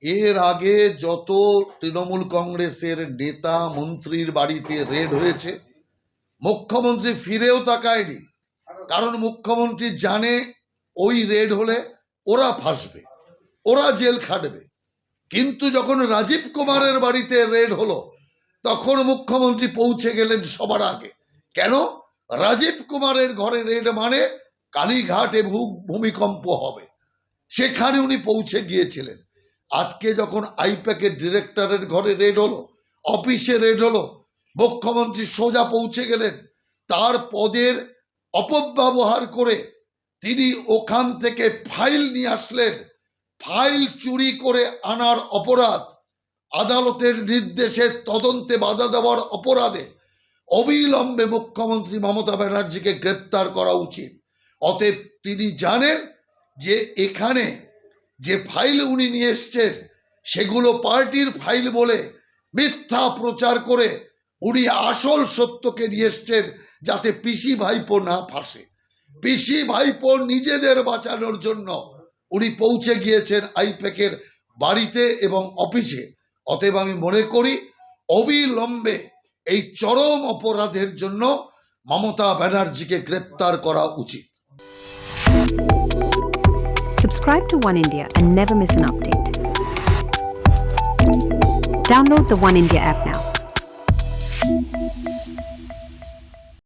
এর আগে যত তৃণমূল কংগ্রেসের নেতা মন্ত্রীর বাড়িতে রেড হয়েছে, মুখ্যমন্ত্রী ফিরেও তাকায়নি। কারণ মুখ্যমন্ত্রী জানে ওই রেড হলে ওরা ফাঁসবে, ওরা জেল খাটবে। কিন্তু যখন রাজীব কুমারের বাড়িতে রেড হলো, তখন মুখ্যমন্ত্রী পৌঁছে গেলেন সবার আগে। কেন? রাজীব কুমারের ঘরে রেড মানে কালীঘাটে ভূমিকম্প হবে, সেখানে উনি পৌঁছে গিয়েছিলেন। আজকে যখন আইপ্যাকের ডিরেক্টরের ঘরে রেড হলো, অফিসে রেড হলো, মুখ্যমন্ত্রী সোজা পৌঁছে গেলেন। তার পদের অপব্যবহার করে তিনি ওখান থেকে ফাইল নিয়ে আসলেন। ফাইল চুরি করে আনার অপরাধ, আদালতের নির্দেশে তদন্তে বাধা দেওয়ার অপরাধে অবিলম্বে মুখ্যমন্ত্রী মমতা ব্যানার্জিকে গ্রেপ্তার করা উচিত। অতএব তিনি জানেন যে এখানে যে ফাইল উনি নিয়ে এসছেন সেগুলো পার্টির ফাইল বলে মিথ্যা প্রচার করে উনি আসল সত্যকে নিয়ে এসছেন, যাতে পিসি ভাইপো না ফাঁসে। পিসি ভাইপো নিজেদের বাঁচানোর জন্য উনি পৌঁছে গিয়েছেন আইপ্যাকের বাড়িতে এবং অফিসে। অতএব আমি মনে করি অবিলম্বে এই চরম অপরাধের জন্য মমতা ব্যানার্জিকে গ্রেপ্তার করা উচিত। Subscribe to One India and never miss an update. Download the One India app now.